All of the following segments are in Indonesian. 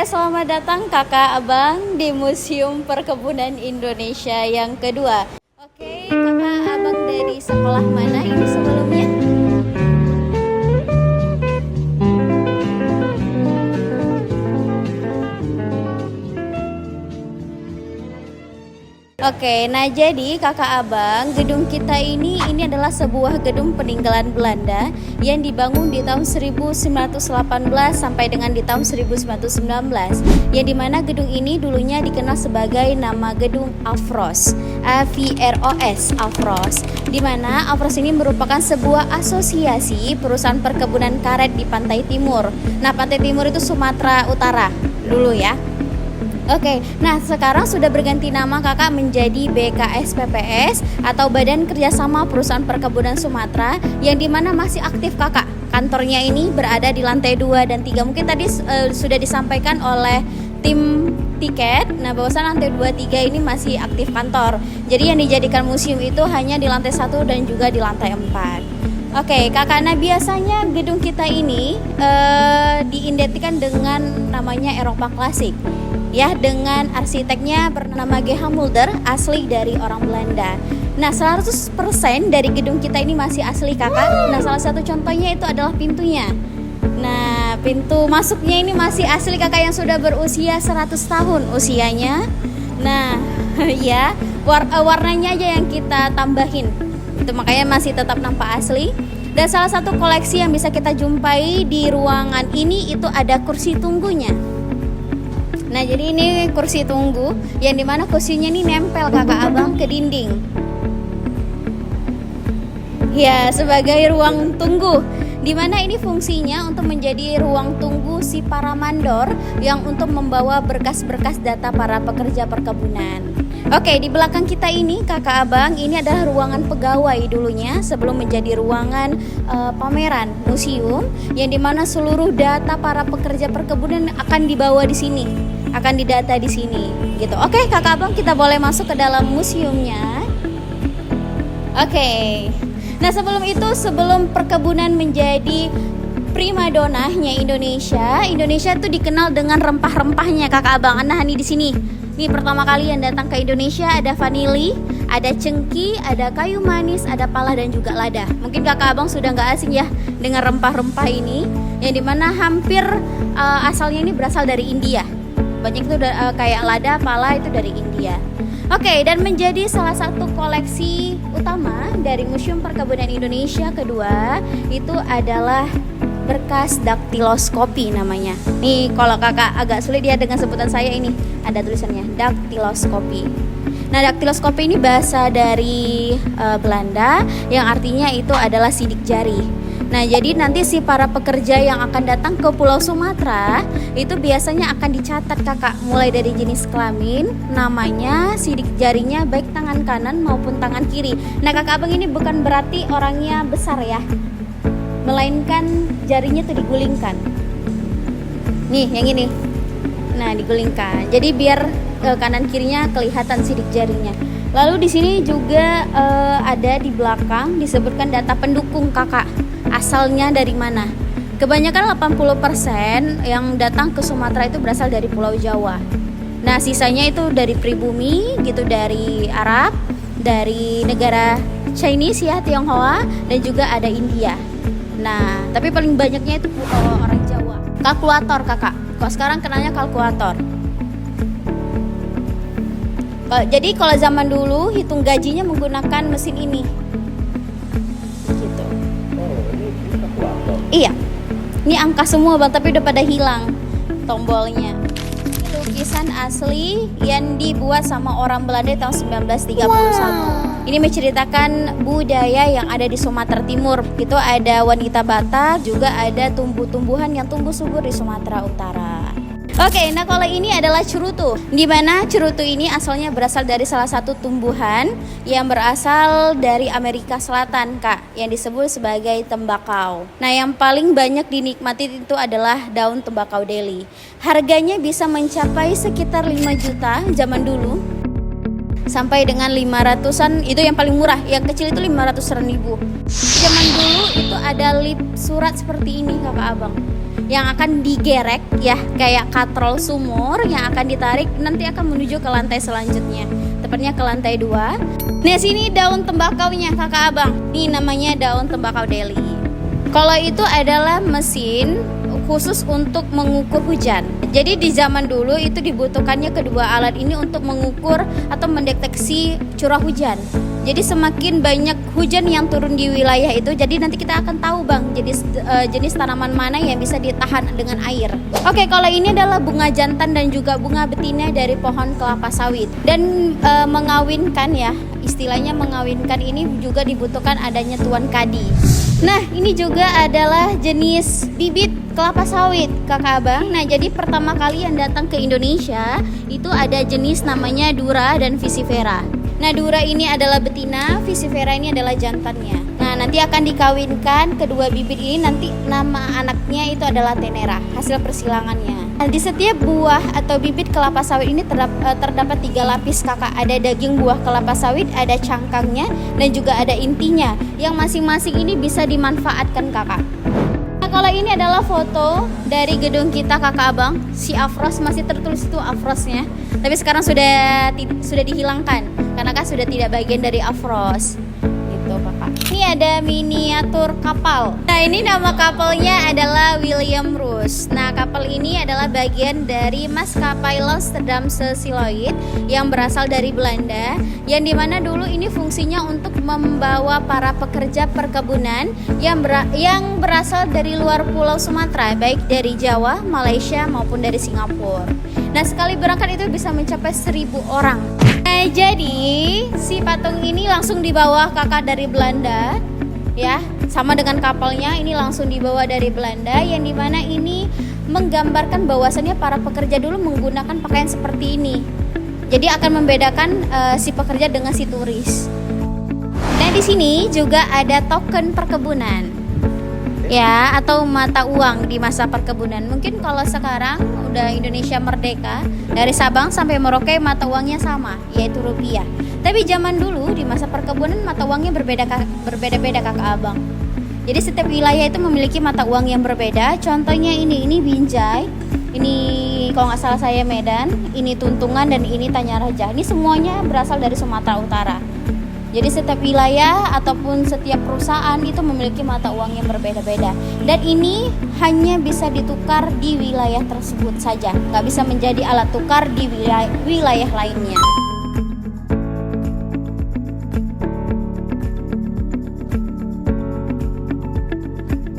selamat datang kakak abang di Museum Perkebunan Indonesia yang kedua. Oke, kakak abang dari sekolah mana ini sebelumnya? Oke, nah jadi kakak abang, gedung kita ini adalah sebuah gedung peninggalan Belanda yang dibangun di tahun 1918 sampai dengan di tahun 1919. Yang dimana gedung ini dulunya dikenal sebagai nama gedung Afros, AVROS, Afros. Dimana Afros ini merupakan sebuah asosiasi perusahaan perkebunan karet di Pantai Timur. Nah, Pantai Timur itu Sumatera Utara dulu ya. Oke, nah sekarang sudah berganti nama kakak menjadi BKSPPS atau Badan Kerjasama Perusahaan Perkebunan Sumatera, yang dimana masih aktif kakak. Kantornya ini berada di lantai 2 dan 3. Mungkin tadi sudah disampaikan oleh tim tiket, nah bahwasan lantai 2, 3 ini masih aktif kantor. Jadi yang dijadikan museum itu hanya di lantai 1 dan juga di lantai 4. Oke, kakak, nah biasanya gedung kita ini diidentikan dengan namanya Eropa klasik. Ya, dengan arsiteknya bernama G.H. Mulder, asli dari orang Belanda. Nah, 100% dari gedung kita ini masih asli kakak. Nah, salah satu contohnya itu adalah pintunya. Nah, pintu masuknya ini masih asli kakak, yang sudah berusia 100 tahun usianya. Nah, ya, warnanya aja yang kita tambahin. Itu makanya masih tetap nampak asli. Dan salah satu koleksi yang bisa kita jumpai di ruangan ini itu ada kursi tunggunya. Nah, jadi ini kursi tunggu yang dimana kursinya ini nempel kakak abang ke dinding. Ya, sebagai ruang tunggu. Dimana ini fungsinya untuk menjadi ruang tunggu si para mandor yang untuk membawa berkas-berkas data para pekerja perkebunan. Oke, di belakang kita ini kakak abang, ini adalah ruangan pegawai dulunya sebelum menjadi ruangan pameran museum, yang dimana seluruh data para pekerja perkebunan akan dibawa di sini, akan didata di sini, gitu. Oke, kakak abang, kita boleh masuk ke dalam museumnya. Oke, nah sebelum perkebunan menjadi primadonanya Indonesia tuh dikenal dengan rempah-rempahnya kakak abang. Nah, ini di sini. Nih, pertama kali yang datang ke Indonesia ada vanili, ada cengki, ada kayu manis, ada pala dan juga lada. Mungkin kakak abang sudah nggak asing ya dengan rempah-rempah ini, yang dimana hampir asalnya ini berasal dari India. Banyak itu kayak lada, pala itu dari India. Oke, dan menjadi salah satu koleksi utama dari Museum Perkebunan Indonesia kedua itu adalah berkas daktiloskopi namanya. Nih, kalau kakak agak sulit ya dengan sebutan saya, ini ada tulisannya daktiloskopi. Nah, daktiloskopi ini bahasa dari Belanda yang artinya itu adalah sidik jari. Nah, jadi nanti si para pekerja yang akan datang ke Pulau Sumatera itu biasanya akan dicatat kakak, mulai dari jenis kelamin, namanya, sidik jarinya baik tangan kanan maupun tangan kiri. Nah, kakak abang, ini bukan berarti orangnya besar ya, melainkan jarinya tuh digulingkan. Nih, yang ini. Nah, digulingkan. Jadi biar kanan kirinya kelihatan sidik jarinya. Lalu di sini juga ada di belakang disebutkan data pendukung kakak. Asalnya dari mana? Kebanyakan 80% yang datang ke Sumatera itu berasal dari Pulau Jawa. Nah, sisanya itu dari pribumi gitu, dari Arab, dari negara Chinese ya, Tionghoa, dan juga ada India. Nah, tapi paling banyaknya itu orang Jawa. Kalkulator kakak, kok sekarang kenanya kalkulator. Jadi kalau zaman dulu hitung gajinya menggunakan mesin ini. Gitu. Iya. Ini angka semua bang, tapi udah pada hilang tombolnya. Ini lukisan asli yang dibuat sama orang Belanda tahun 1931. Ini menceritakan budaya yang ada di Sumatera Timur. Itu ada wanita Batak, juga ada tumbuh-tumbuhan yang tumbuh subur di Sumatera Utara. Oke, nah kalau ini adalah cerutu. Di mana cerutu ini asalnya berasal dari salah satu tumbuhan yang berasal dari Amerika Selatan, Kak, yang disebut sebagai tembakau. Nah, yang paling banyak dinikmati itu adalah daun tembakau Delhi. Harganya bisa mencapai sekitar 5 juta zaman dulu. sampai dengan 500-an, itu yang paling murah. Yang kecil itu 500.000. Zaman dulu itu ada lip surat seperti ini kakak abang, yang akan digerek ya, kayak katrol sumur yang akan ditarik, nanti akan menuju ke lantai selanjutnya, tepatnya ke lantai 2. Nah sini daun tembakaunya kakak abang, ini namanya daun tembakau Delhi. Kalau itu adalah mesin khusus untuk mengukur hujan. Jadi di zaman dulu itu dibutuhkannya kedua alat ini untuk mengukur atau mendeteksi curah hujan. Jadi semakin banyak hujan yang turun di wilayah itu, jadi nanti kita akan tahu bang jenis tanaman mana yang bisa ditahan dengan air. Oke, kalau ini adalah bunga jantan dan juga bunga betina dari pohon kelapa sawit. Dan mengawinkan ya, istilahnya mengawinkan ini juga dibutuhkan adanya tuan kadi. Nah ini juga adalah jenis bibit kelapa sawit kakak abang. Nah jadi pertama kali yang datang ke Indonesia itu ada jenis namanya Dura dan Visifera. Nah Dura ini adalah betina, Visifera ini adalah jantannya. Nah nanti akan dikawinkan kedua bibit ini, nanti nama anaknya itu adalah Tenera, hasil persilangannya. Nah, di setiap buah atau bibit kelapa sawit ini terdapat 3 lapis kakak. Ada daging buah kelapa sawit, ada cangkangnya, dan juga ada intinya, yang masing-masing ini bisa dimanfaatkan kakak. Nah, kalau ini adalah foto dari gedung kita kakak abang, si Afros, masih tertulis itu Afrosnya, tapi sekarang sudah dihilangkan karena kan sudah tidak bagian dari Afros. Kakak. Ini ada miniatur kapal. Nah ini nama kapalnya adalah William Roos. Nah kapal ini adalah bagian dari maskapai Amsterdamse Sealyard yang berasal dari Belanda, yang dimana dulu ini fungsinya untuk membawa para pekerja perkebunan yang berasal dari luar pulau Sumatera, baik dari Jawa, Malaysia maupun dari Singapura. Nah sekali berangkat itu bisa mencapai 1.000 orang. Nah jadi si patung ini langsung dibawa kakak dari Belanda ya, sama dengan kapalnya ini langsung dibawa dari Belanda, yang dimana ini menggambarkan bahwasannya para pekerja dulu menggunakan pakaian seperti ini. Jadi akan membedakan si pekerja dengan si turis. Nah di sini juga ada token perkebunan ya, atau mata uang di masa perkebunan. Mungkin kalau sekarang udah Indonesia merdeka, dari Sabang sampai Merauke mata uangnya sama, yaitu rupiah. Tapi zaman dulu di masa perkebunan mata uangnya berbeda-beda kakak abang. Jadi setiap wilayah itu memiliki mata uang yang berbeda. Contohnya ini Binjai, ini kalau nggak salah saya Medan, ini Tuntungan, dan ini Tanyaraja. Ini semuanya berasal dari Sumatera Utara. Jadi setiap wilayah ataupun setiap perusahaan itu memiliki mata uang yang berbeda-beda. Dan ini hanya bisa ditukar di wilayah tersebut saja, nggak bisa menjadi alat tukar di wilayah lainnya.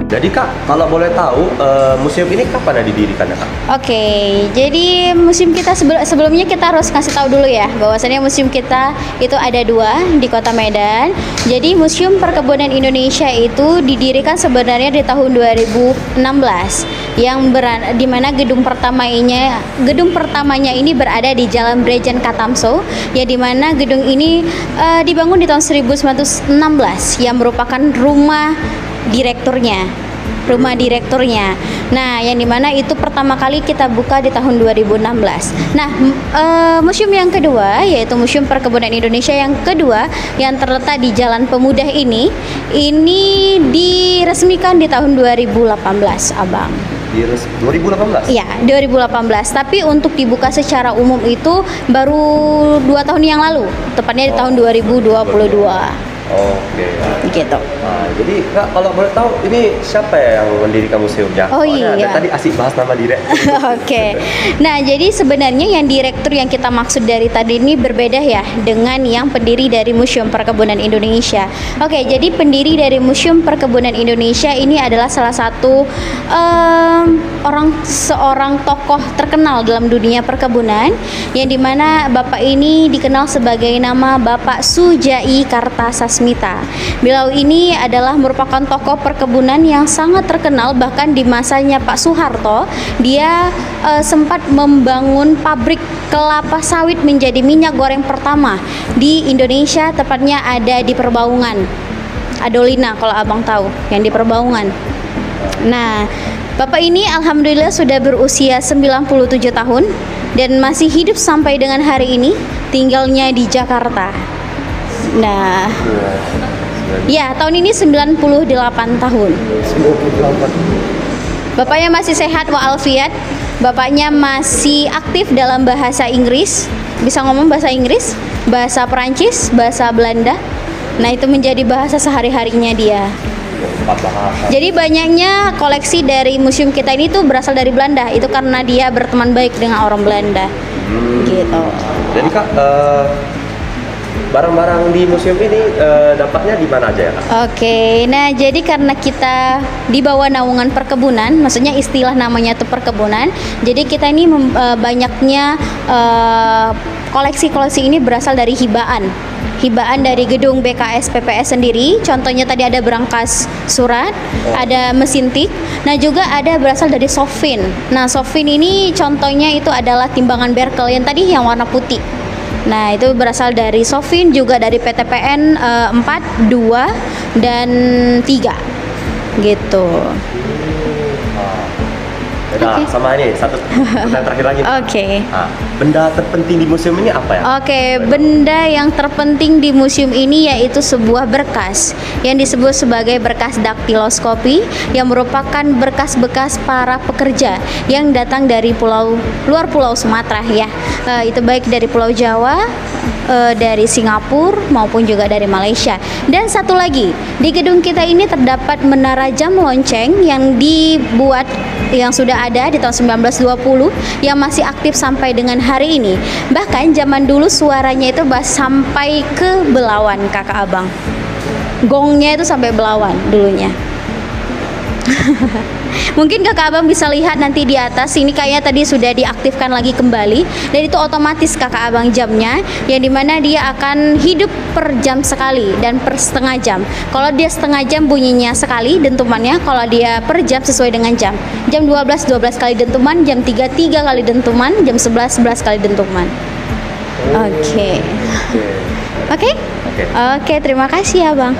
Jadi Kak, kalau boleh tahu museum ini kapan didirikan ya Kak? Oke, jadi museum kita sebelumnya kita harus kasih tahu dulu ya, bahwasannya museum kita itu ada 2 di Kota Medan. Jadi Museum Perkebunan Indonesia itu didirikan sebenarnya di tahun 2016, yang di mana gedung pertamanya ini berada di Jalan Brigjen Katamso, ya, di mana gedung ini dibangun di tahun 1916, yang merupakan rumah direkturnya. Nah, yang dimana itu pertama kali kita buka di tahun 2016. Nah, museum yang kedua yaitu Museum Perkebunan Indonesia yang kedua yang terletak di Jalan Pemuda ini diresmikan di tahun 2018, Abang. 2018? Iya, 2018. Tapi untuk dibuka secara umum itu baru 2 tahun yang lalu, tepatnya di tahun 2022. Oke. Gitu. Nah, jadi Kak, kalau boleh tahu ini siapa yang mendirikan museumnya? Oh iya. Tadi asik bahas nama direktur. Oke. Nah, jadi sebenarnya yang direktur yang kita maksud dari tadi ini berbeda ya dengan yang pendiri dari Museum Perkebunan Indonesia. Oke, jadi pendiri dari Museum Perkebunan Indonesia ini adalah salah satu seorang tokoh terkenal dalam dunia perkebunan, yang dimana bapak ini dikenal sebagai nama Bapak Sujai Kartasasmita. Beliau ini adalah merupakan tokoh perkebunan yang sangat terkenal, bahkan di masanya Pak Soeharto dia sempat membangun pabrik kelapa sawit menjadi minyak goreng pertama di Indonesia, tepatnya ada di Perbaungan, Adolina kalau abang tahu, yang di Perbaungan. Nah, Bapak ini alhamdulillah sudah berusia 97 tahun dan masih hidup sampai dengan hari ini, tinggalnya di Jakarta. Nah, ya tahun ini 98 tahun. 98. Bapaknya masih sehat wa'alfiat. Bapaknya masih aktif dalam bahasa Inggris. Bisa ngomong bahasa Inggris, bahasa Perancis, bahasa Belanda. Nah, itu menjadi bahasa sehari-harinya dia. 4 bahasa. Jadi banyaknya koleksi dari museum kita ini tuh berasal dari Belanda. Itu karena dia berteman baik dengan orang Belanda. Gitu. Jadi Kak, barang-barang di museum ini dapatnya di mana aja ya Kak? Oke, nah jadi karena kita di bawah naungan perkebunan, maksudnya istilah namanya tuh perkebunan. Jadi kita ini banyaknya koleksi-koleksi ini berasal dari hibaan dari gedung BKS PPS sendiri. Contohnya tadi ada berangkas surat, ada mesin tik. Nah, juga ada berasal dari Sofin. Nah, Sofin ini contohnya itu adalah timbangan Berkel yang tadi yang warna putih. Nah, itu berasal dari Sofin, juga dari PTPN 4, 2, dan 3 gitu. Nah, Oke. sama ini satu pertanyaan terakhir lagi. Oke. Nah, benda terpenting di museum ini apa ya? Oke, benda yang terpenting di museum ini yaitu sebuah berkas yang disebut sebagai berkas daktiloskopi, yang merupakan berkas-bekas para pekerja yang datang dari luar pulau Sumatera ya. Itu baik dari Pulau Jawa, dari Singapura maupun juga dari Malaysia. Dan satu lagi, di gedung kita ini terdapat menara jam lonceng yang dibuat yang sudah ada di tahun 1920 yang masih aktif sampai dengan hari ini. Bahkan zaman dulu suaranya itu sampai ke Belawan, kakak abang. Gongnya itu sampai Belawan dulunya. Mungkin kakak abang bisa lihat nanti di atas ini kayaknya tadi sudah diaktifkan lagi kembali, dan itu otomatis kakak abang jamnya, yang dimana dia akan hidup per jam sekali dan per setengah jam. Kalau dia setengah jam bunyinya sekali dentumannya, kalau dia per jam sesuai dengan jam. Jam 12 kali dentuman, jam 3 kali dentuman, jam 11 kali dentuman. Oke. Oke, terima kasih ya bang.